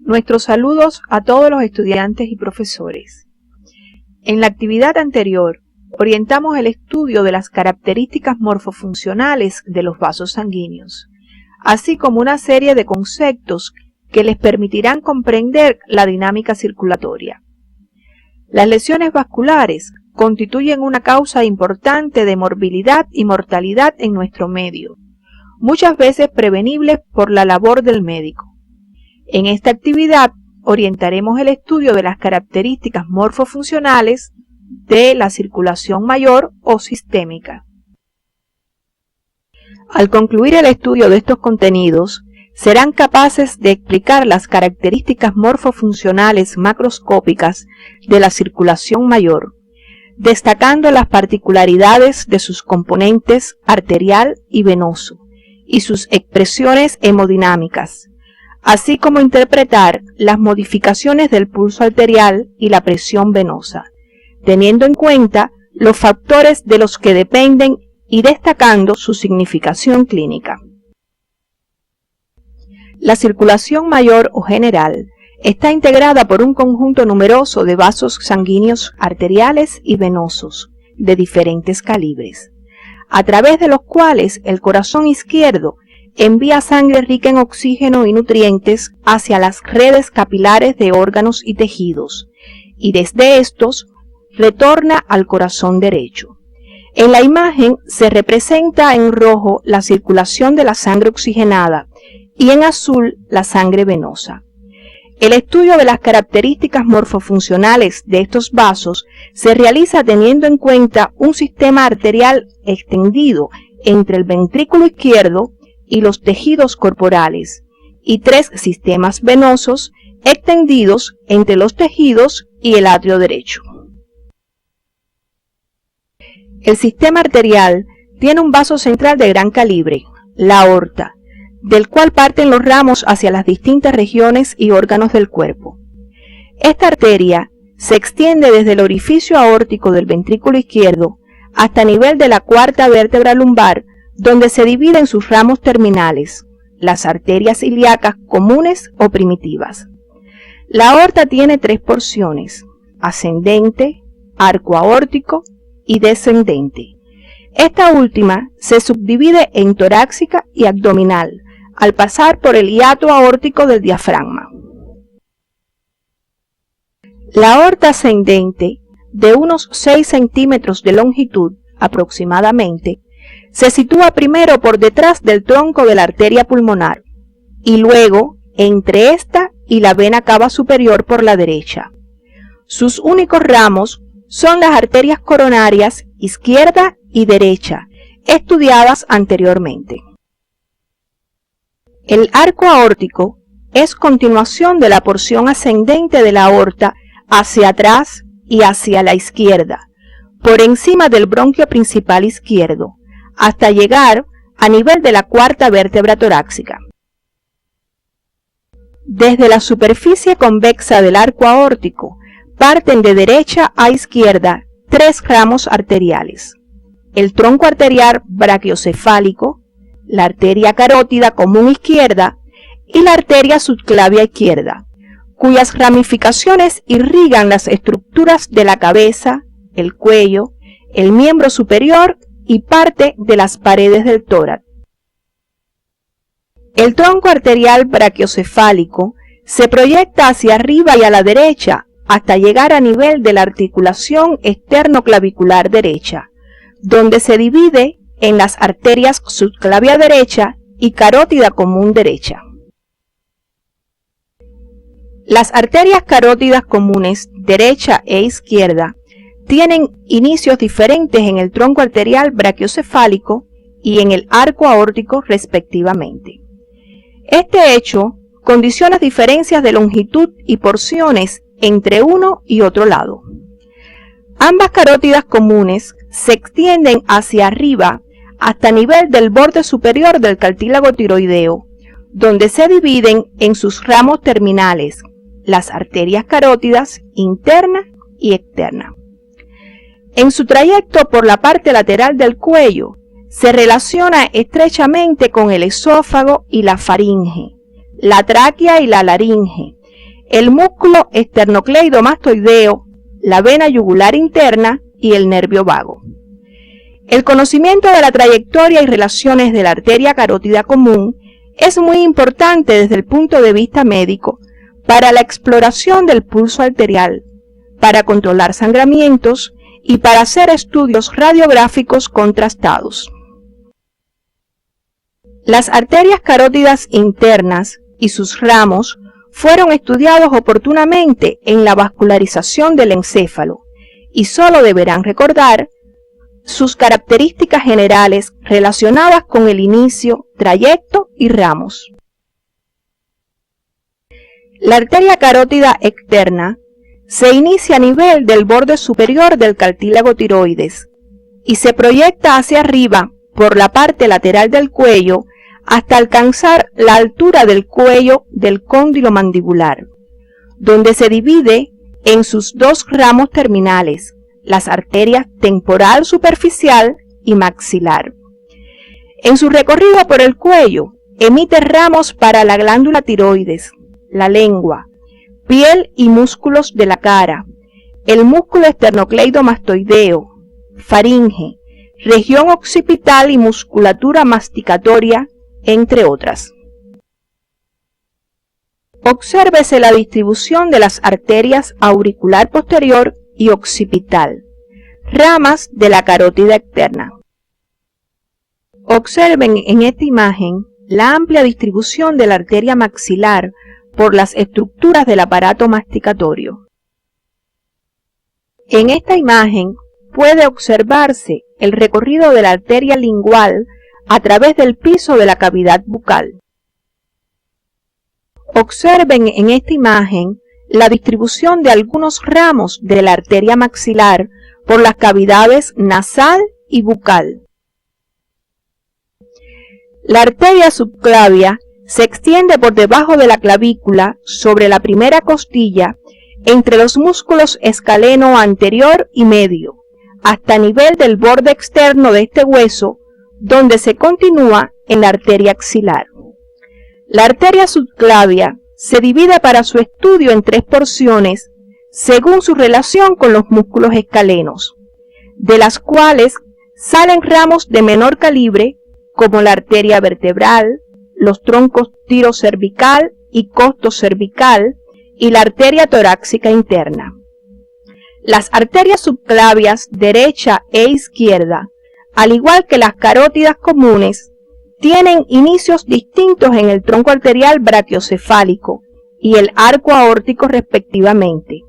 Nuestros saludos a todos los estudiantes y profesores. En la actividad anterior, orientamos el estudio de las características morfofuncionales de los vasos sanguíneos, así como una serie de conceptos que les permitirán comprender la dinámica circulatoria. Las lesiones vasculares constituyen una causa importante de morbilidad y mortalidad en nuestro medio, muchas veces prevenibles por la labor del médico. En esta actividad orientaremos el estudio de las características morfofuncionales de la circulación mayor o sistémica. Al concluir el estudio de estos contenidos, serán capaces de explicar las características morfofuncionales macroscópicas de la circulación mayor, destacando las particularidades de sus componentes arterial y venoso y sus expresiones hemodinámicas, así como interpretar las modificaciones del pulso arterial y la presión venosa, teniendo en cuenta los factores de los que dependen y destacando su significación clínica. La circulación mayor o general está integrada por un conjunto numeroso de vasos sanguíneos arteriales y venosos de diferentes calibres, a través de los cuales el corazón izquierdo envía sangre rica en oxígeno y nutrientes hacia las redes capilares de órganos y tejidos, y desde estos retorna al corazón derecho. En la imagen se representa en rojo la circulación de la sangre oxigenada y en azul la sangre venosa. El estudio de las características morfofuncionales de estos vasos se realiza teniendo en cuenta un sistema arterial extendido entre el ventrículo izquierdo y los tejidos corporales, y 3 sistemas venosos extendidos entre los tejidos y el atrio derecho. El sistema arterial tiene un vaso central de gran calibre, la aorta, del cual parten los ramos hacia las distintas regiones y órganos del cuerpo. Esta arteria se extiende desde el orificio aórtico del ventrículo izquierdo hasta nivel de la cuarta vértebra lumbar, donde se dividen sus ramos terminales, las arterias ilíacas comunes o primitivas. La aorta tiene 3 porciones, ascendente, arco aórtico y descendente. Esta última se subdivide en torácica y abdominal, al pasar por el hiato aórtico del diafragma. La aorta ascendente, de unos 6 centímetros de longitud aproximadamente, se sitúa primero por detrás del tronco de la arteria pulmonar y luego entre esta y la vena cava superior por la derecha. Sus únicos ramos son las arterias coronarias izquierda y derecha, estudiadas anteriormente. El arco aórtico es continuación de la porción ascendente de la aorta hacia atrás y hacia la izquierda, por encima del bronquio principal izquierdo, hasta llegar a nivel de la cuarta vértebra torácica. Desde la superficie convexa del arco aórtico parten de derecha a izquierda 3 ramos arteriales: el tronco arterial brachiocefálico, la arteria carótida común izquierda y la arteria subclavia izquierda, cuyas ramificaciones irrigan las estructuras de la cabeza, el cuello, el miembro superior y parte de las paredes del tórax. El tronco arterial brachiocefálico se proyecta hacia arriba y a la derecha hasta llegar a nivel de la articulación externoclavicular derecha, donde se divide en las arterias subclavia derecha y carótida común derecha. Las arterias carótidas comunes derecha e izquierda tienen inicios diferentes en el tronco arterial brachiocefálico y en el arco aórtico respectivamente. Este hecho condiciona diferencias de longitud y porciones entre uno y otro lado. Ambas carótidas comunes se extienden hacia arriba hasta nivel del borde superior del cartílago tiroideo, donde se dividen en sus ramos terminales, las arterias carótidas interna y externa. En su trayecto por la parte lateral del cuello, se relaciona estrechamente con el esófago y la faringe, la tráquea y la laringe, el músculo esternocleidomastoideo, la vena yugular interna y el nervio vago. El conocimiento de la trayectoria y relaciones de la arteria carótida común es muy importante desde el punto de vista médico para la exploración del pulso arterial, para controlar sangramientos y para hacer estudios radiográficos contrastados. Las arterias carótidas internas y sus ramos fueron estudiados oportunamente en la vascularización del encéfalo y solo deberán recordar sus características generales relacionadas con el inicio, trayecto y ramos. La arteria carótida externa se inicia a nivel del borde superior del cartílago tiroides y se proyecta hacia arriba por la parte lateral del cuello hasta alcanzar la altura del cuello del cóndilo mandibular, donde se divide en sus dos ramos terminales, las arterias temporal superficial y maxilar. En su recorrido por el cuello, emite ramos para la glándula tiroides, la lengua, piel y músculos de la cara, el músculo esternocleidomastoideo, faringe, región occipital y musculatura masticatoria, entre otras. Obsérvese la distribución de las arterias auricular posterior y occipital, ramas de la carótida externa. Observen en esta imagen la amplia distribución de la arteria maxilar por las estructuras del aparato masticatorio. En esta imagen puede observarse el recorrido de la arteria lingual a través del piso de la cavidad bucal. Observen en esta imagen la distribución de algunos ramos de la arteria maxilar por las cavidades nasal y bucal. La arteria subclavia se extiende por debajo de la clavícula sobre la primera costilla entre los músculos escaleno anterior y medio, hasta nivel del borde externo de este hueso, donde se continúa en la arteria axilar. La arteria subclavia se divide para su estudio en tres porciones según su relación con los músculos escalenos, de las cuales salen ramos de menor calibre como la arteria vertebral, los troncos tirocervical y costocervical y la arteria torácica interna. Las arterias subclavias derecha e izquierda, al igual que las carótidas comunes, tienen inicios distintos en el tronco arterial brachiocefálico y el arco aórtico respectivamente.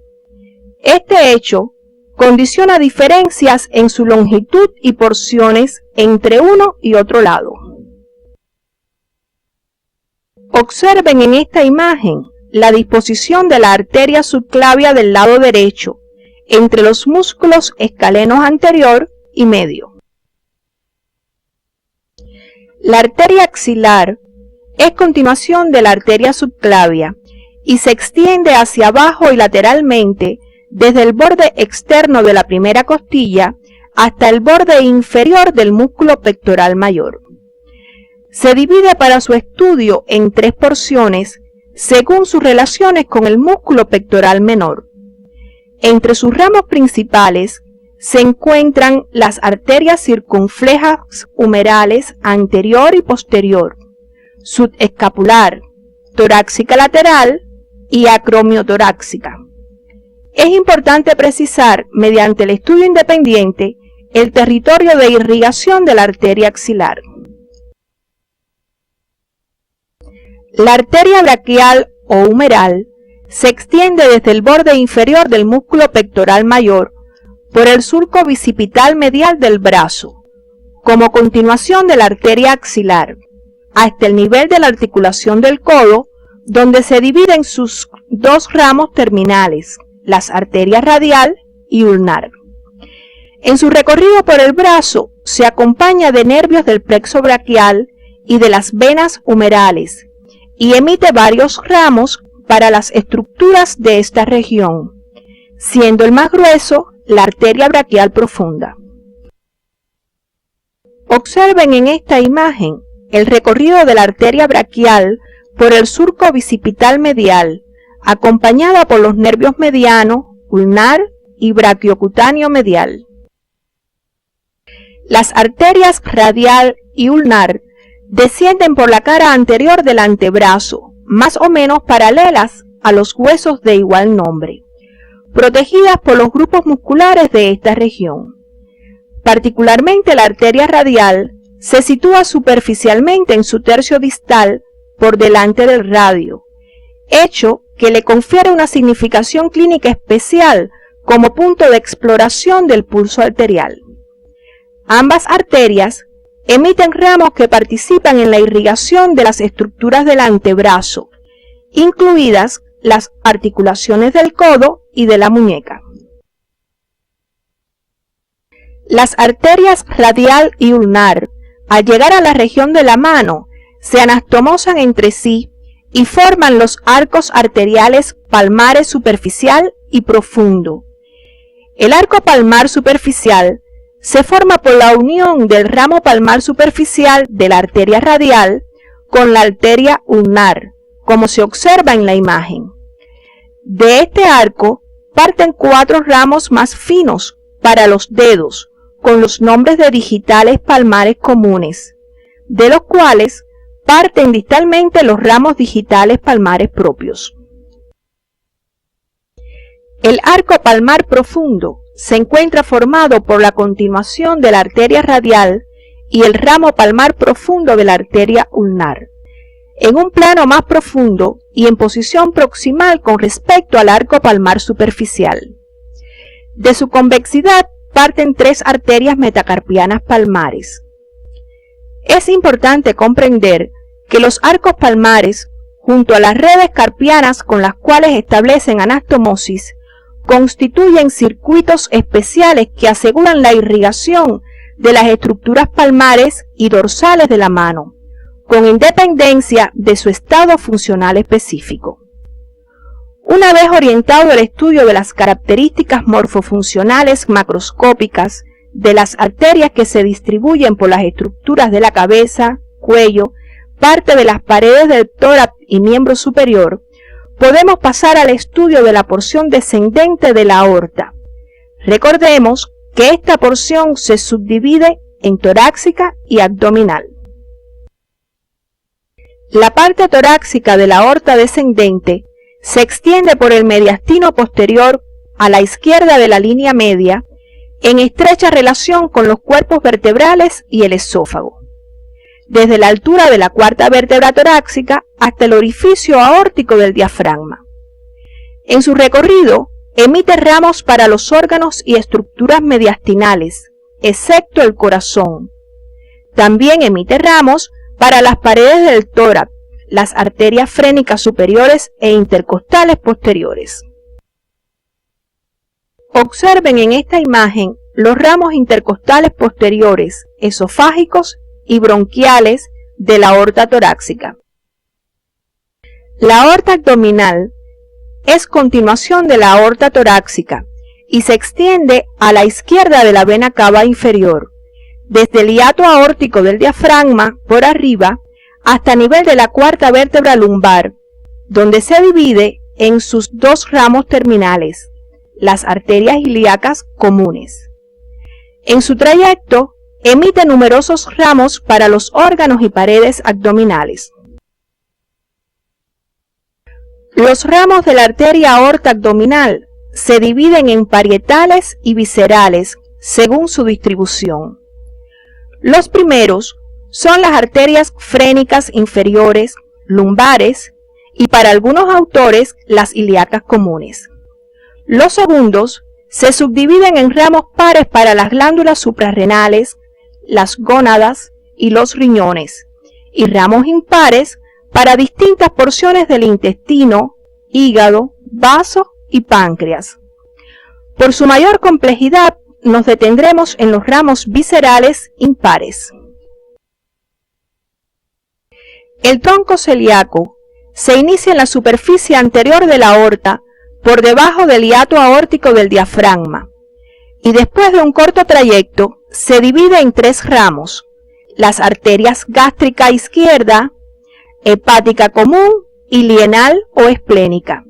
Este hecho condiciona diferencias en su longitud y porciones entre uno y otro lado. Observen en esta imagen la disposición de la arteria subclavia del lado derecho entre los músculos escalenos anterior y medio. La arteria axilar es continuación de la arteria subclavia y se extiende hacia abajo y lateralmente desde el borde externo de la primera costilla hasta el borde inferior del músculo pectoral mayor. Se divide para su estudio en tres porciones según sus relaciones con el músculo pectoral menor. Entre sus ramos principales se encuentran las arterias circunflejas humerales anterior y posterior, subescapular, torácica lateral y acromiotorácica. Es importante precisar, mediante el estudio independiente, el territorio de irrigación de la arteria axilar. La arteria braquial o humeral se extiende desde el borde inferior del músculo pectoral mayor por el surco bicipital medial del brazo, como continuación de la arteria axilar, hasta el nivel de la articulación del codo, donde se dividen sus dos ramos terminales, las arterias radial y ulnar. En su recorrido por el brazo se acompaña de nervios del plexo braquial y de las venas humerales, y emite varios ramos para las estructuras de esta región, siendo el más grueso la arteria braquial profunda. Observen en esta imagen el recorrido de la arteria braquial por el surco bicipital medial acompañada por los nervios mediano, ulnar y braquiocutáneo medial. Las arterias radial y ulnar descienden por la cara anterior del antebrazo, más o menos paralelas a los huesos de igual nombre, protegidas por los grupos musculares de esta región. Particularmente la arteria radial se sitúa superficialmente en su tercio distal por delante del radio, hecho que le confiere una significación clínica especial como punto de exploración del pulso arterial. Ambas arterias emiten ramos que participan en la irrigación de las estructuras del antebrazo, incluidas las articulaciones del codo y de la muñeca. Las arterias radial y ulnar, al llegar a la región de la mano, se anastomosan entre sí y forman los arcos arteriales palmares superficial y profundo. El arco palmar superficial se forma por la unión del ramo palmar superficial de la arteria radial con la arteria ulnar, como se observa en la imagen. De este arco parten 4 ramos más finos para los dedos, con los nombres de digitales palmares comunes, de los cuales parten distalmente los ramos digitales palmares propios. El arco palmar profundo se encuentra formado por la continuación de la arteria radial y el ramo palmar profundo de la arteria ulnar, en un plano más profundo y en posición proximal con respecto al arco palmar superficial. De su convexidad parten 3 arterias metacarpianas palmares. Es importante comprender que los arcos palmares, junto a las redes carpianas con las cuales establecen anastomosis, constituyen circuitos especiales que aseguran la irrigación de las estructuras palmares y dorsales de la mano, con independencia de su estado funcional específico. Una vez orientado el estudio de las características morfofuncionales macroscópicas de las arterias que se distribuyen por las estructuras de la cabeza, cuello, parte de las paredes del tórax y miembro superior, podemos pasar al estudio de la porción descendente de la aorta. Recordemos que esta porción se subdivide en torácica y abdominal. La parte torácica de la aorta descendente se extiende por el mediastino posterior a la izquierda de la línea media, en estrecha relación con los cuerpos vertebrales y el esófago, desde la altura de la 4ª vértebra torácica hasta el orificio aórtico del diafragma. En su recorrido, emite ramos para los órganos y estructuras mediastinales, excepto el corazón. También emite ramos para las paredes del tórax, las arterias frénicas superiores e intercostales posteriores. Observen en esta imagen los ramos intercostales posteriores, esofágicos y bronquiales de la aorta torácica. La aorta abdominal es continuación de la aorta torácica y se extiende a la izquierda de la vena cava inferior, desde el hiato aórtico del diafragma por arriba hasta nivel de la 4ª vértebra lumbar, donde se divide en sus 2 ramos terminales, las arterias ilíacas comunes. En su trayecto, emite numerosos ramos para los órganos y paredes abdominales. Los ramos de la arteria aorta abdominal se dividen en parietales y viscerales según su distribución. Los primeros son las arterias frénicas inferiores, lumbares y para algunos autores las ilíacas comunes. Los segundos se subdividen en ramos pares para las glándulas suprarrenales, las gónadas y los riñones, y ramos impares para distintas porciones del intestino, hígado, vaso y páncreas. Por su mayor complejidad, nos detendremos en los ramos viscerales impares. El tronco celíaco se inicia en la superficie anterior de la aorta, por debajo del hiato aórtico del diafragma, y después de un corto trayecto se divide en 3 ramos: las arterias gástrica izquierda, hepática común y lienal o esplénica,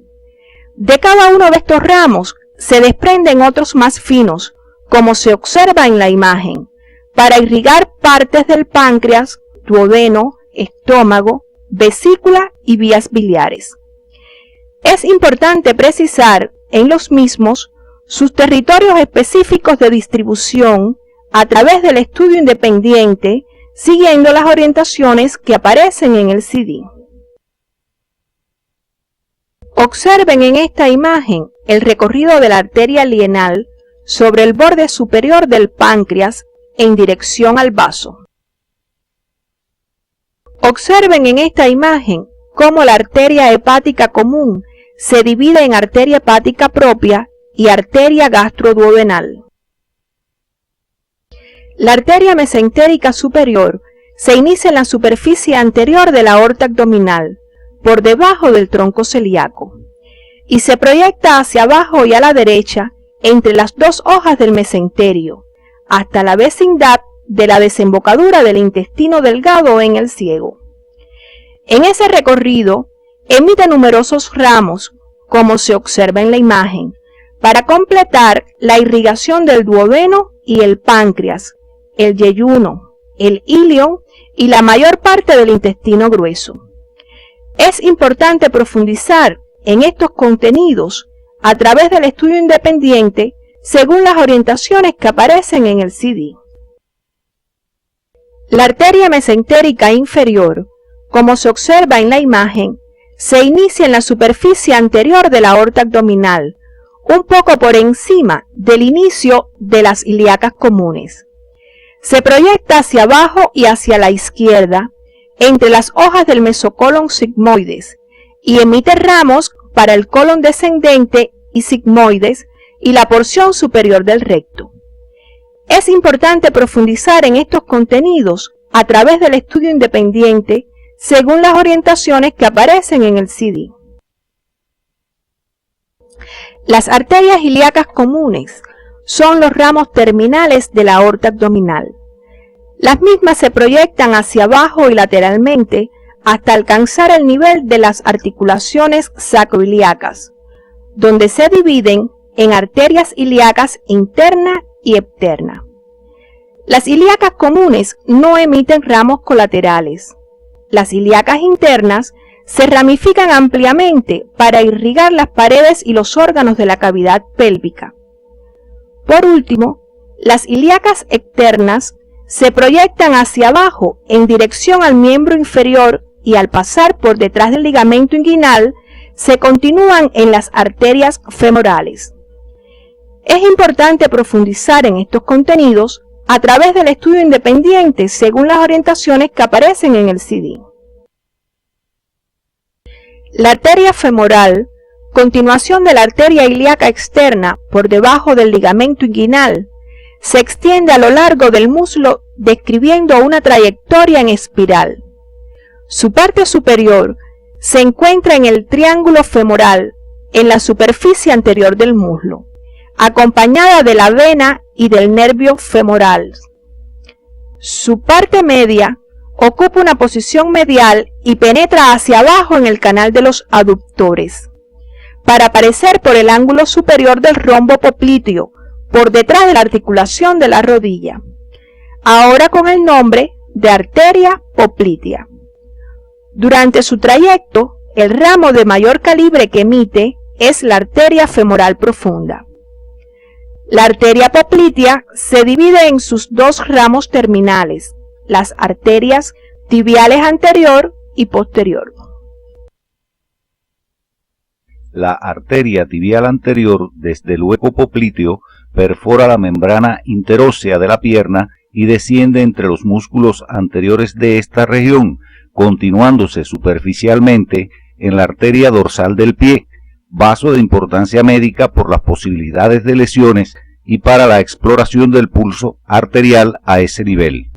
De cada uno de estos ramos se desprenden otros más finos, como se observa en la imagen, para irrigar partes del páncreas, duodeno, estómago, vesícula y vías biliares. Es importante precisar en los mismos sus territorios específicos de distribución a través del estudio independiente, siguiendo las orientaciones que aparecen en el CD. Observen en esta imagen el recorrido de la arteria lienal sobre el borde superior del páncreas en dirección al vaso. Observen en esta imagen cómo la arteria hepática común se divide en arteria hepática propia y arteria gastroduodenal. La arteria mesentérica superior se inicia en la superficie anterior de la aorta abdominal, por debajo del tronco celíaco, y se proyecta hacia abajo y a la derecha entre las dos hojas del mesenterio, hasta la vecindad de la desembocadura del intestino delgado en el ciego. En ese recorrido emite numerosos ramos, como se observa en la imagen, para completar la irrigación del duodeno y el páncreas, el yeyuno, el ilion y la mayor parte del intestino grueso. Es importante profundizar en estos contenidos a través del estudio independiente según las orientaciones que aparecen en el CD. La arteria mesentérica inferior, como se observa en la imagen, se inicia en la superficie anterior de la aorta abdominal, un poco por encima del inicio de las ilíacas comunes. Se proyecta hacia abajo y hacia la izquierda, entre las hojas del mesocolon sigmoides, y emite ramos para el colon descendente y sigmoides y la porción superior del recto. Es importante profundizar en estos contenidos a través del estudio independiente según las orientaciones que aparecen en el CD. Las arterias ilíacas comunes son los ramos terminales de la aorta abdominal. Las mismas se proyectan hacia abajo y lateralmente hasta alcanzar el nivel de las articulaciones sacroiliacas, donde se dividen en arterias ilíacas interna y externa. Las ilíacas comunes no emiten ramos colaterales. Las ilíacas internas se ramifican ampliamente para irrigar las paredes y los órganos de la cavidad pélvica. Por último, las ilíacas externas se proyectan hacia abajo en dirección al miembro inferior y al pasar por detrás del ligamento inguinal se continúan en las arterias femorales. Es importante profundizar en estos contenidos a través del estudio independiente según las orientaciones que aparecen en el CD. La arteria femoral, continuación de la arteria ilíaca externa por debajo del ligamento inguinal, se extiende a lo largo del muslo describiendo una trayectoria en espiral. Su parte superior se encuentra en el triángulo femoral, en la superficie anterior del muslo, acompañada de la vena y del nervio femoral. Su parte media ocupa una posición medial y penetra hacia abajo en el canal de los aductores, para aparecer por el ángulo superior del rombo popliteo, por detrás de la articulación de la rodilla, ahora con el nombre de arteria poplitea. Durante su trayecto, el ramo de mayor calibre que emite es la arteria femoral profunda. La arteria poplitea se divide en sus dos ramos terminales, las arterias tibiales anterior y posterior. La arteria tibial anterior desde el hueco popliteo perfora la membrana interósea de la pierna y desciende entre los músculos anteriores de esta región, continuándose superficialmente en la arteria dorsal del pie, vaso de importancia médica por las posibilidades de lesiones y para la exploración del pulso arterial a ese nivel.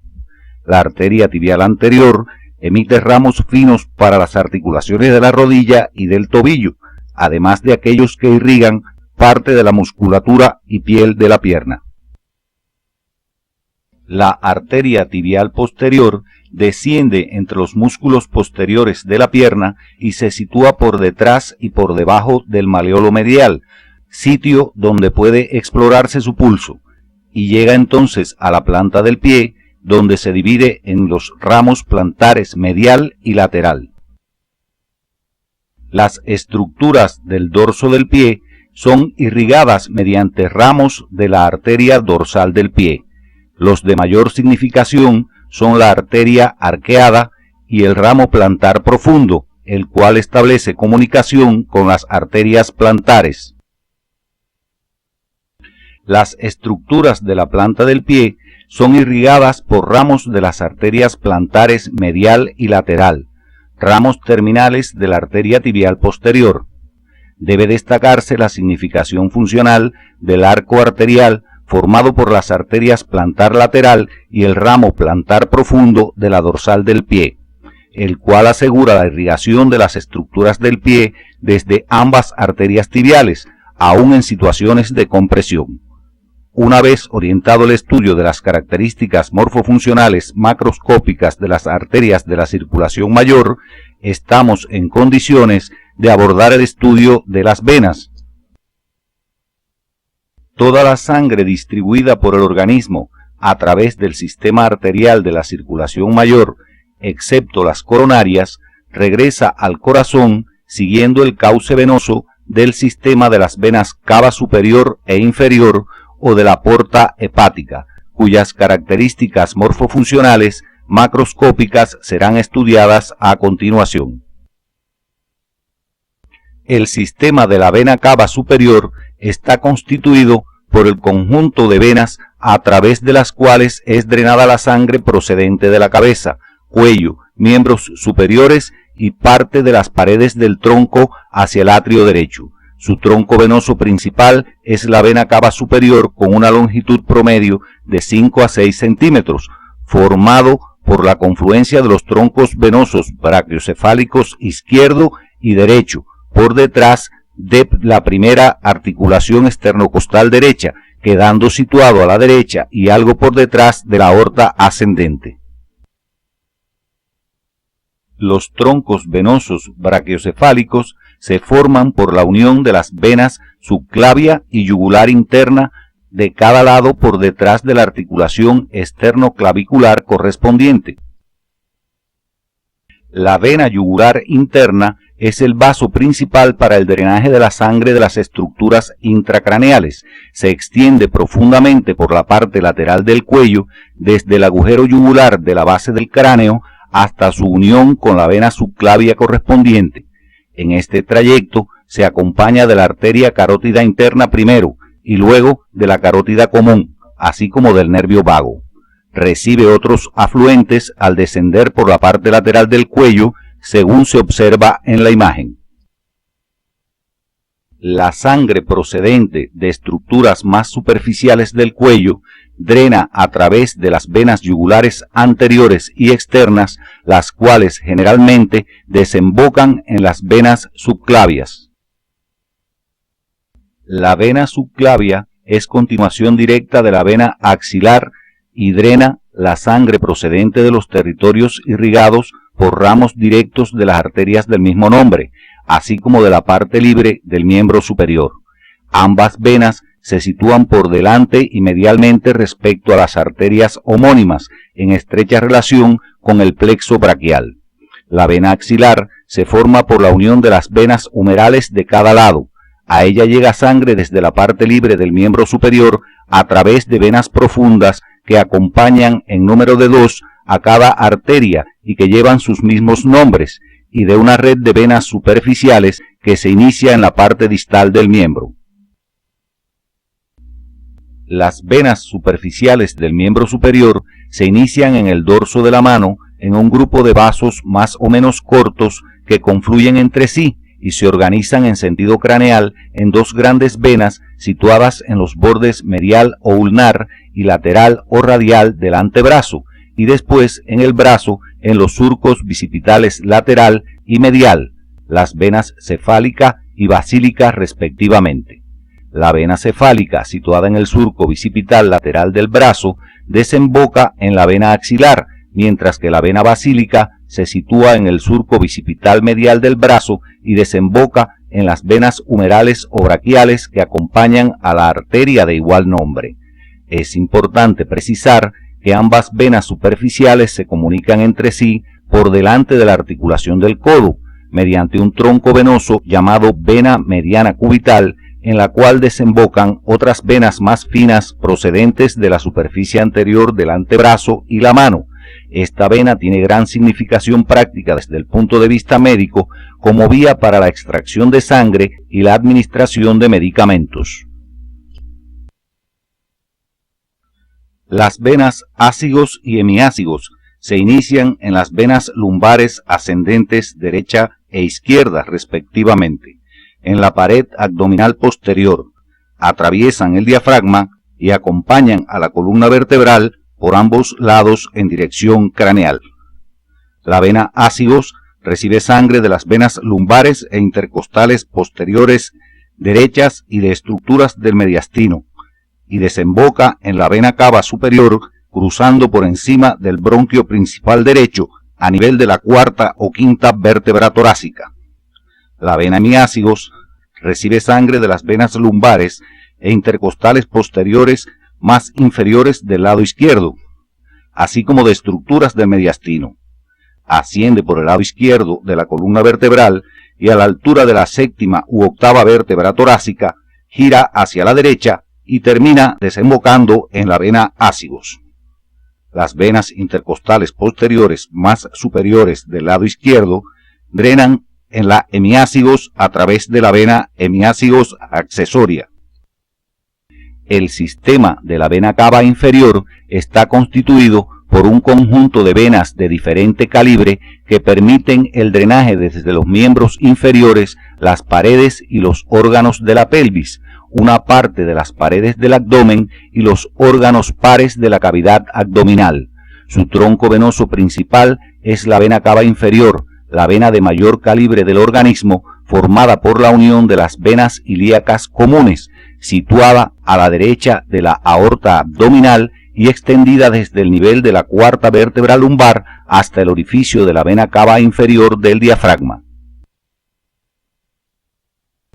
La arteria tibial anterior emite ramos finos para las articulaciones de la rodilla y del tobillo, además de aquellos que irrigan parte de la musculatura y piel de la pierna. La arteria tibial posterior desciende entre los músculos posteriores de la pierna y se sitúa por detrás y por debajo del maleolo medial, sitio donde puede explorarse su pulso, y llega entonces a la planta del pie, donde se divide en los ramos plantares medial y lateral. Las estructuras del dorso del pie son irrigadas mediante ramos de la arteria dorsal del pie. Los de mayor significación son la arteria arqueada y el ramo plantar profundo, el cual establece comunicación con las arterias plantares. Las estructuras de la planta del pie son irrigadas por ramos de las arterias plantares medial y lateral, ramos terminales de la arteria tibial posterior. Debe destacarse la significación funcional del arco arterial formado por las arterias plantar lateral y el ramo plantar profundo de la dorsal del pie, el cual asegura la irrigación de las estructuras del pie desde ambas arterias tibiales, aun en situaciones de compresión. Una vez orientado el estudio de las características morfofuncionales macroscópicas de las arterias de la circulación mayor, estamos en condiciones de abordar el estudio de las venas. Toda la sangre distribuida por el organismo a través del sistema arterial de la circulación mayor, excepto las coronarias, regresa al corazón siguiendo el cauce venoso del sistema de las venas cava superior e inferior o de la porta hepática, cuyas características morfofuncionales macroscópicas serán estudiadas a continuación. El sistema de la vena cava superior está constituido por el conjunto de venas a través de las cuales es drenada la sangre procedente de la cabeza, cuello, miembros superiores y parte de las paredes del tronco hacia el atrio derecho. Su tronco venoso principal es la vena cava superior con una longitud promedio de 5 a 6 centímetros, formado por la confluencia de los troncos venosos brachiocefálicos izquierdo y derecho, por detrás de la primera articulación esternocostal derecha, quedando situado a la derecha y algo por detrás de la aorta ascendente. Los troncos venosos brachiocefálicos se forman por la unión de las venas subclavia y yugular interna de cada lado por detrás de la articulación esternoclavicular correspondiente. La vena yugular interna es el vaso principal para el drenaje de la sangre de las estructuras intracraneales. Se extiende profundamente por la parte lateral del cuello, desde el agujero yugular de la base del cráneo hasta su unión con la vena subclavia correspondiente. En este trayecto se acompaña de la arteria carótida interna primero y luego de la carótida común, así como del nervio vago. Recibe otros afluentes al descender por la parte lateral del cuello, según se observa en la imagen. La sangre procedente de estructuras más superficiales del cuello drena a través de las venas yugulares anteriores y externas, las cuales generalmente desembocan en las venas subclavias. La vena subclavia es continuación directa de la vena axilar y drena la sangre procedente de los territorios irrigados por ramos directos de las arterias del mismo nombre, así como de la parte libre del miembro superior. Ambas venas se sitúan por delante y medialmente respecto a las arterias homónimas, en estrecha relación con el plexo braquial. La vena axilar se forma por la unión de las venas humerales de cada lado. A ella llega sangre desde la parte libre del miembro superior a través de venas profundas que acompañan en número de 2 a cada arteria y que llevan sus mismos nombres, y de una red de venas superficiales que se inicia en la parte distal del miembro. Las venas superficiales del miembro superior se inician en el dorso de la mano en un grupo de vasos más o menos cortos que confluyen entre sí y se organizan en sentido craneal en dos grandes venas situadas en los bordes medial o ulnar y lateral o radial del antebrazo, y después en el brazo en los surcos bicipitales lateral y medial, las venas cefálica y basílica respectivamente. La vena cefálica, situada en el surco bicipital lateral del brazo, desemboca en la vena axilar, mientras que la vena basílica se sitúa en el surco bicipital medial del brazo y desemboca en las venas humerales o braquiales que acompañan a la arteria de igual nombre. Es importante precisar que ambas venas superficiales se comunican entre sí por delante de la articulación del codo, mediante un tronco venoso llamado vena mediana cubital, en la cual desembocan otras venas más finas procedentes de la superficie anterior del antebrazo y la mano. Esta vena tiene gran significación práctica desde el punto de vista médico como vía para la extracción de sangre y la administración de medicamentos. Las venas ácigos y hemiácigos se inician en las venas lumbares ascendentes derecha e izquierda respectivamente, en la pared abdominal posterior, atraviesan el diafragma y acompañan a la columna vertebral por ambos lados en dirección craneal. La vena ácigos recibe sangre de las venas lumbares e intercostales posteriores derechas y de estructuras del mediastino, y desemboca en la vena cava superior cruzando por encima del bronquio principal derecho a nivel de la cuarta o quinta vértebra torácica. La vena hemiácigos recibe sangre de las venas lumbares e intercostales posteriores más inferiores del lado izquierdo, así como de estructuras del mediastino. Asciende por el lado izquierdo de la columna vertebral y a la altura de la séptima u octava vértebra torácica gira hacia la derecha y termina desembocando en la vena ácigos. Las venas intercostales posteriores más superiores del lado izquierdo drenan en la hemiácigos a través de la vena hemiácigos accesoria. El sistema de la vena cava inferior está constituido por un conjunto de venas de diferente calibre que permiten el drenaje desde los miembros inferiores, las paredes y los órganos de la pelvis, una parte de las paredes del abdomen y los órganos pares de la cavidad abdominal. Su tronco venoso principal es la vena cava inferior, la vena de mayor calibre del organismo, formada por la unión de las venas ilíacas comunes, situada a la derecha de la aorta abdominal y extendida desde el nivel de la cuarta vértebra lumbar hasta el orificio de la vena cava inferior del diafragma.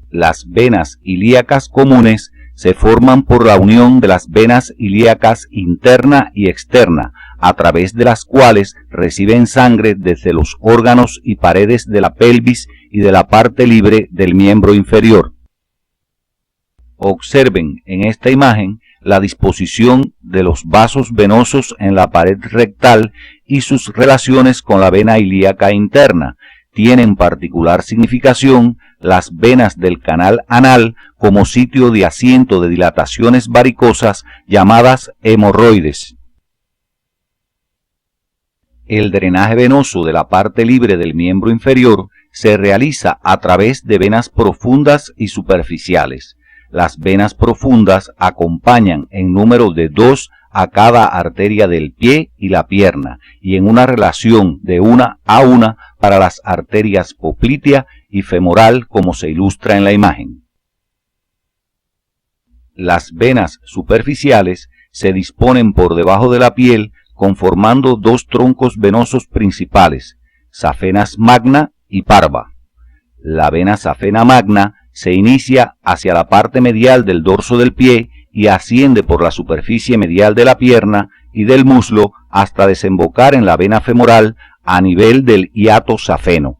Las venas ilíacas comunes se forman por la unión de las venas ilíacas interna y externa, a través de las cuales reciben sangre desde los órganos y paredes de la pelvis y de la parte libre del miembro inferior. Observen en esta imagen la disposición de los vasos venosos en la pared rectal y sus relaciones con la vena ilíaca interna. Tienen particular significación las venas del canal anal como sitio de asiento de dilataciones varicosas llamadas hemorroides. El drenaje venoso de la parte libre del miembro inferior se realiza a través de venas profundas y superficiales. Las venas profundas acompañan en número de 2 a cada arteria del pie y la pierna y en una relación de 1 a 1 para las arterias poplitea y femoral, como se ilustra en la imagen. Las venas superficiales se disponen por debajo de la piel conformando dos troncos venosos principales, safenas magna y parva. La vena safena magna se inicia hacia la parte medial del dorso del pie y asciende por la superficie medial de la pierna y del muslo hasta desembocar en la vena femoral a nivel del hiato safeno.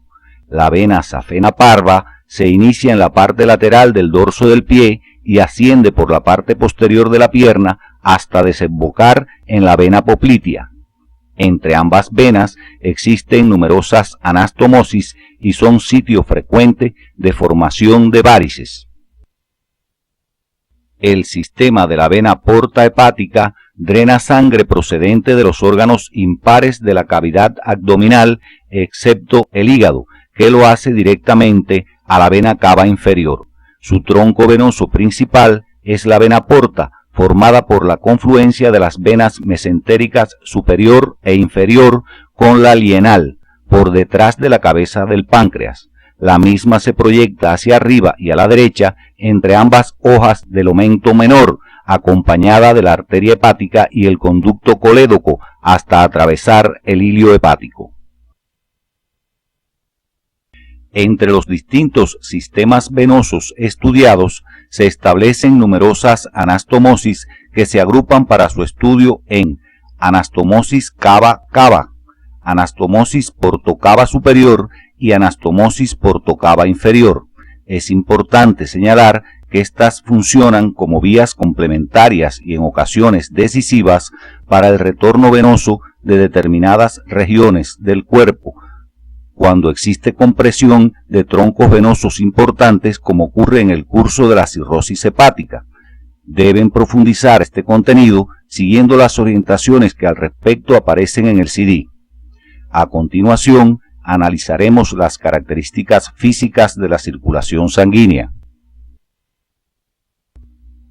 La vena safena parva se inicia en la parte lateral del dorso del pie y asciende por la parte posterior de la pierna hasta desembocar en la vena poplitea. Entre ambas venas existen numerosas anastomosis y son sitio frecuente de formación de varices. El sistema de la vena porta hepática drena sangre procedente de los órganos impares de la cavidad abdominal, excepto el hígado, que lo hace directamente a la vena cava inferior. Su tronco venoso principal es la vena porta, formada por la confluencia de las venas mesentéricas superior e inferior con la lienal, por detrás de la cabeza del páncreas. la misma se proyecta hacia arriba y a la derecha entre ambas hojas del omento menor, acompañada de la arteria hepática y el conducto colédoco hasta atravesar el hilio hepático. Entre los distintos sistemas venosos estudiados se establecen numerosas anastomosis que se agrupan para su estudio en anastomosis cava-cava, anastomosis portocava superior y anastomosis portocava inferior. Es importante señalar que estas funcionan como vías complementarias y en ocasiones decisivas para el retorno venoso de determinadas regiones del cuerpo, cuando existe compresión de troncos venosos importantes como ocurre en el curso de la cirrosis hepática. Deben profundizar este contenido siguiendo las orientaciones que al respecto aparecen en el CD. A continuación, analizaremos las características físicas de la circulación sanguínea.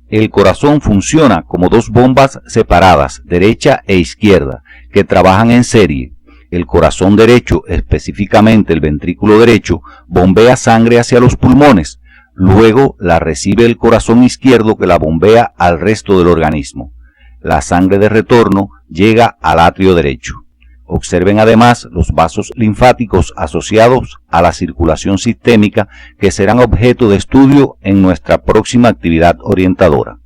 El corazón funciona como dos bombas separadas, derecha e izquierda, que trabajan en serie. El corazón derecho, específicamente el ventrículo derecho, bombea sangre hacia los pulmones. Luego la recibe el corazón izquierdo que la bombea al resto del organismo. La sangre de retorno llega al atrio derecho. Observen además los vasos linfáticos asociados a la circulación sistémica que serán objeto de estudio en nuestra próxima actividad orientadora.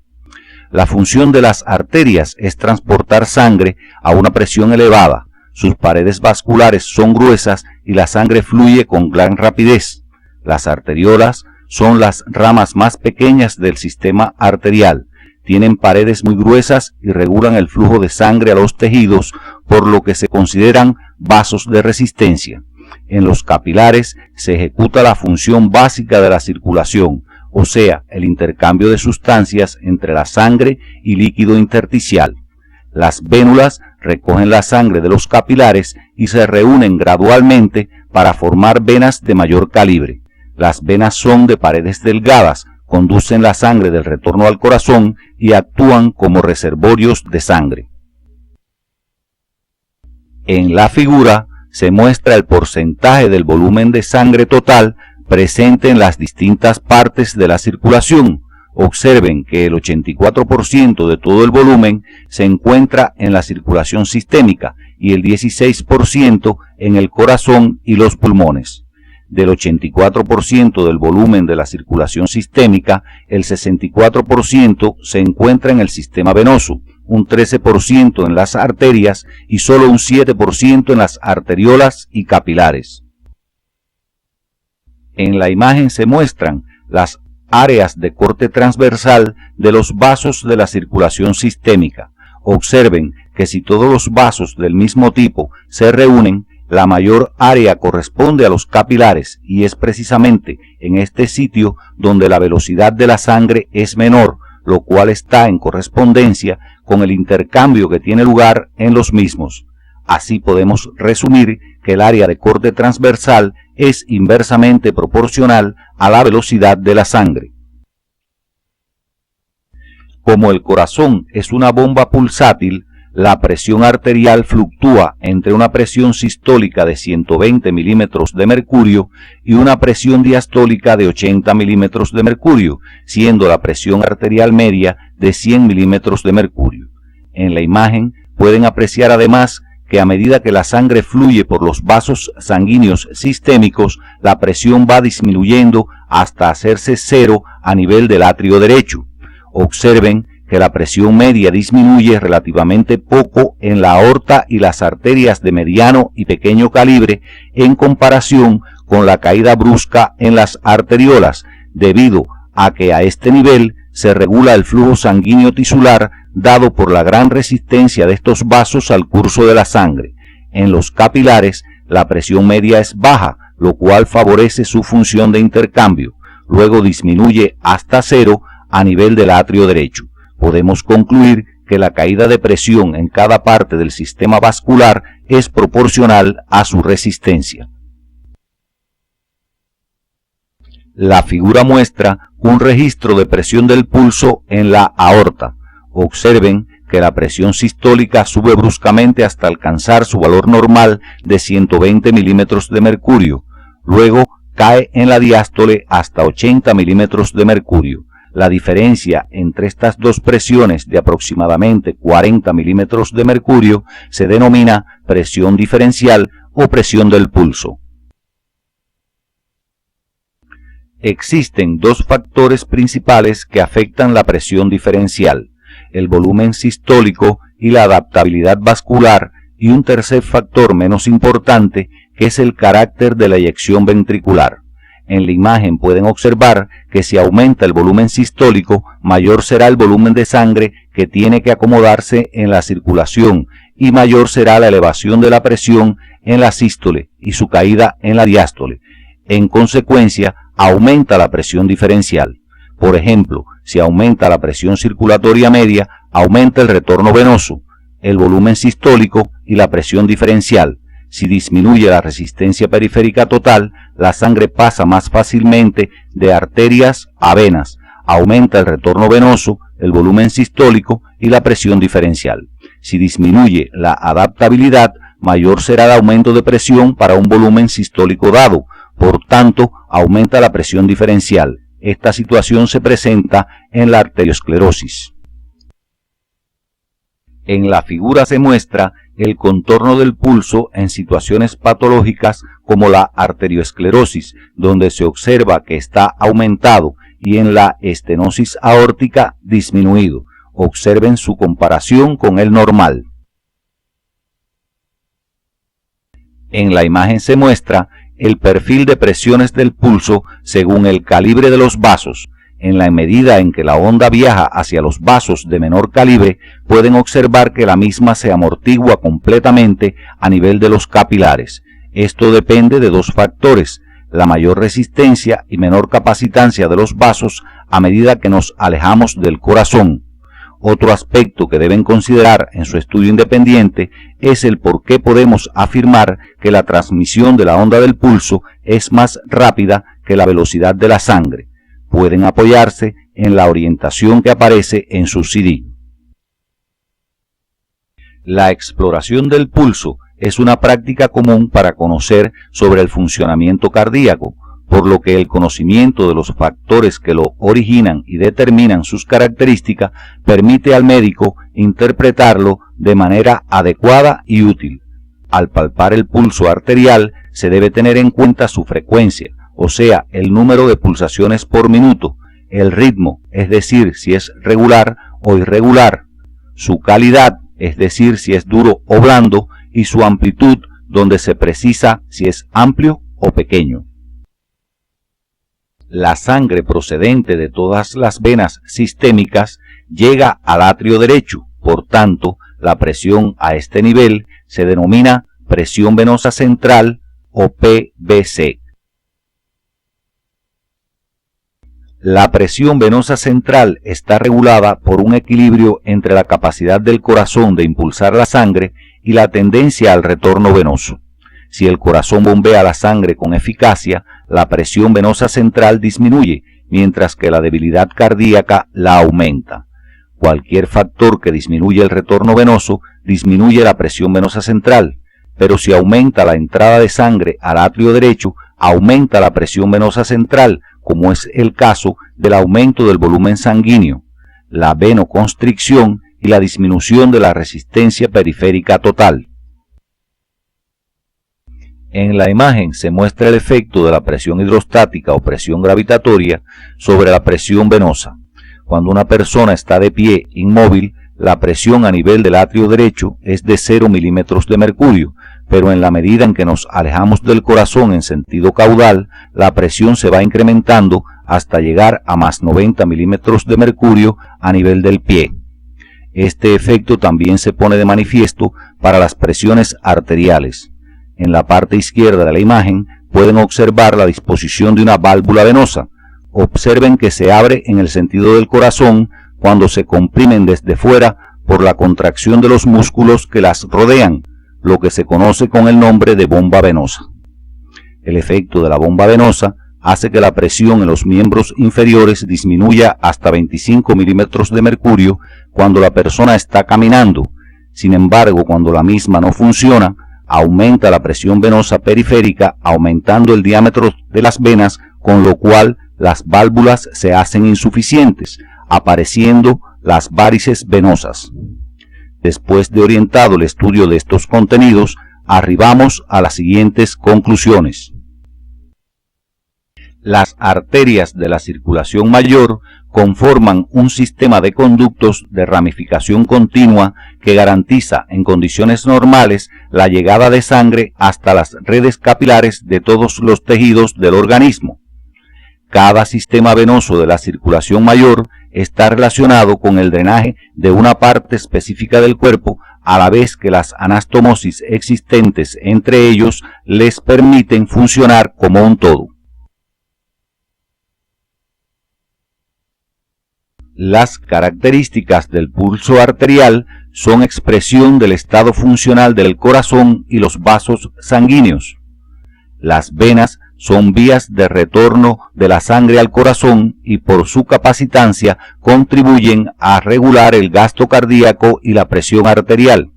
La función de las arterias es transportar sangre a una presión elevada. Sus paredes vasculares son gruesas y la sangre fluye con gran rapidez. Las arteriolas son las ramas más pequeñas del sistema arterial. Tienen paredes muy gruesas y regulan el flujo de sangre a los tejidos, por lo que se consideran vasos de resistencia. En los capilares se ejecuta la función básica de la circulación, o sea, el intercambio de sustancias entre la sangre y líquido intersticial. Las vénulas recogen la sangre de los capilares y se reúnen gradualmente para formar venas de mayor calibre. Las venas son de paredes delgadas, conducen la sangre del retorno al corazón y actúan como reservorios de sangre. En la figura se muestra el porcentaje del volumen de sangre total presente en las distintas partes de la circulación. Observen que el 84% de todo el volumen se encuentra en la circulación sistémica y el 16% en el corazón y los pulmones. Del 84% del volumen de la circulación sistémica, el 64% se encuentra en el sistema venoso, un 13% en las arterias y solo un 7% en las arteriolas y capilares. En la imagen se muestran las áreas de corte transversal de los vasos de la circulación sistémica. Observen que si todos los vasos del mismo tipo se reúnen, la mayor área corresponde a los capilares y es precisamente en este sitio donde la velocidad de la sangre es menor, lo cual está en correspondencia con el intercambio que tiene lugar en los mismos. Así podemos resumir que el área de corte transversal es inversamente proporcional a la velocidad de la sangre. Como el corazón es una bomba pulsátil, la presión arterial fluctúa entre una presión sistólica de 120 milímetros de mercurio y una presión diastólica de 80 milímetros de mercurio, siendo la presión arterial media de 100 milímetros de mercurio. En la imagen pueden apreciar además que a medida que la sangre fluye por los vasos sanguíneos sistémicos, la presión va disminuyendo hasta hacerse cero a nivel del atrio derecho. Observen que la presión media disminuye relativamente poco en la aorta y las arterias de mediano y pequeño calibre en comparación con la caída brusca en las arteriolas, debido a que a este nivel se regula el flujo sanguíneo tisular dado por la gran resistencia de estos vasos al curso de la sangre. En los capilares la presión media es baja, lo cual favorece su función de intercambio. Luego disminuye hasta cero a nivel del atrio derecho. Podemos concluir que la caída de presión en cada parte del sistema vascular es proporcional a su resistencia. La figura muestra un registro de presión del pulso en la aorta. Observen que la presión sistólica sube bruscamente hasta alcanzar su valor normal de 120 milímetros de mercurio. Luego cae en la diástole hasta 80 milímetros de mercurio. La diferencia entre estas dos presiones de aproximadamente 40 milímetros de mercurio se denomina presión diferencial o presión del pulso. Existen dos factores principales que afectan la presión diferencial: el volumen sistólico y la adaptabilidad vascular, y un tercer factor menos importante que es el carácter de la eyección ventricular. En la imagen pueden observar que si aumenta el volumen sistólico, mayor será el volumen de sangre que tiene que acomodarse en la circulación y mayor será la elevación de la presión en la sístole y su caída en la diástole. En consecuencia, aumenta la presión diferencial. Por ejemplo, si aumenta la presión circulatoria media, aumenta el retorno venoso, el volumen sistólico y la presión diferencial. Si disminuye la resistencia periférica total, la sangre pasa más fácilmente de arterias a venas, aumenta el retorno venoso, el volumen sistólico y la presión diferencial. Si disminuye la adaptabilidad, mayor será el aumento de presión para un volumen sistólico dado, por tanto, aumenta la presión diferencial. Esta situación se presenta en la arteriosclerosis. En la figura se muestra el contorno del pulso en situaciones patológicas como la arteriosclerosis, donde se observa que está aumentado, y en la estenosis aórtica disminuido. Observen su comparación con el normal. En la imagen se muestra el perfil de presiones del pulso según el calibre de los vasos. En la medida en que la onda viaja hacia los vasos de menor calibre, pueden observar que la misma se amortigua completamente a nivel de los capilares. Esto depende de dos factores: la mayor resistencia y menor capacitancia de los vasos a medida que nos alejamos del corazón. Otro aspecto que deben considerar en su estudio independiente es el por qué podemos afirmar que la transmisión de la onda del pulso es más rápida que la velocidad de la sangre. Pueden apoyarse en la orientación que aparece en su CD. La exploración del pulso es una práctica común para conocer sobre el funcionamiento cardíaco, por lo que el conocimiento de los factores que lo originan y determinan sus características permite al médico interpretarlo de manera adecuada y útil. Al palpar el pulso arterial se debe tener en cuenta su frecuencia, o sea, el número de pulsaciones por minuto, el ritmo, es decir, si es regular o irregular, su calidad, es decir, si es duro o blando, y su amplitud, donde se precisa si es amplio o pequeño. La sangre procedente de todas las venas sistémicas llega al atrio derecho, por tanto, la presión a este nivel se denomina presión venosa central o PVC. La presión venosa central está regulada por un equilibrio entre la capacidad del corazón de impulsar la sangre y la tendencia al retorno venoso. Si el corazón bombea la sangre con eficacia, la presión venosa central disminuye, mientras que la debilidad cardíaca la aumenta. Cualquier factor que disminuye el retorno venoso disminuye la presión venosa central, pero si aumenta la entrada de sangre al atrio derecho, aumenta la presión venosa central, como es el caso del aumento del volumen sanguíneo, la venoconstricción y la disminución de la resistencia periférica total. En la imagen se muestra el efecto de la presión hidrostática o presión gravitatoria sobre la presión venosa. Cuando una persona está de pie inmóvil, la presión a nivel del atrio derecho es de 0 milímetros de mercurio, pero en la medida en que nos alejamos del corazón en sentido caudal, la presión se va incrementando hasta llegar a más 90 milímetros de mercurio a nivel del pie. Este efecto también se pone de manifiesto para las presiones arteriales. En la parte izquierda de la imagen pueden observar la disposición de una válvula venosa. Observen que se abre en el sentido del corazón cuando se comprimen desde fuera por la contracción de los músculos que las rodean, lo que se conoce con el nombre de bomba venosa. El efecto de la bomba venosa hace que la presión en los miembros inferiores disminuya hasta 25 milímetros de mercurio cuando la persona está caminando. Sin embargo, cuando la misma no funciona, aumenta la presión venosa periférica, aumentando el diámetro de las venas, con lo cual las válvulas se hacen insuficientes, apareciendo las várices venosas. Después de orientado el estudio de estos contenidos, arribamos a las siguientes conclusiones. Las arterias de la circulación mayor conforman un sistema de conductos de ramificación continua que garantiza en condiciones normales la llegada de sangre hasta las redes capilares de todos los tejidos del organismo. Cada sistema venoso de la circulación mayor está relacionado con el drenaje de una parte específica del cuerpo, a la vez que las anastomosis existentes entre ellos les permiten funcionar como un todo. Las características del pulso arterial son expresión del estado funcional del corazón y los vasos sanguíneos. Las venas son vías de retorno de la sangre al corazón y por su capacitancia contribuyen a regular el gasto cardíaco y la presión arterial.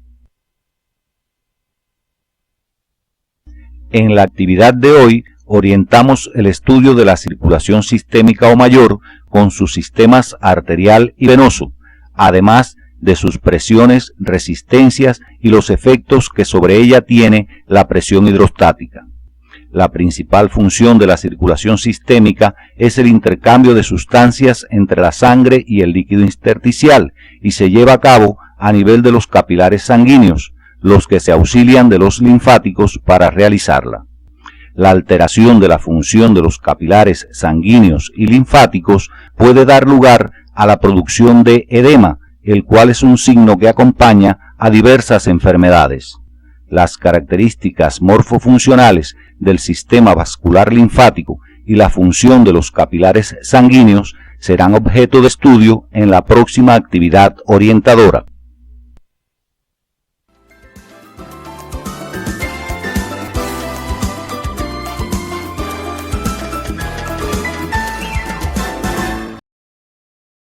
En la actividad de hoy orientamos el estudio de la circulación sistémica o mayor con sus sistemas arterial y venoso, además de sus presiones, resistencias y los efectos que sobre ella tiene la presión hidrostática. La principal función de la circulación sistémica es el intercambio de sustancias entre la sangre y el líquido intersticial y se lleva a cabo a nivel de los capilares sanguíneos, los que se auxilian de los linfáticos para realizarla. La alteración de la función de los capilares sanguíneos y linfáticos puede dar lugar a la producción de edema, el cual es un signo que acompaña a diversas enfermedades. Las características morfofuncionales del sistema vascular linfático y la función de los capilares sanguíneos serán objeto de estudio en la próxima actividad orientadora.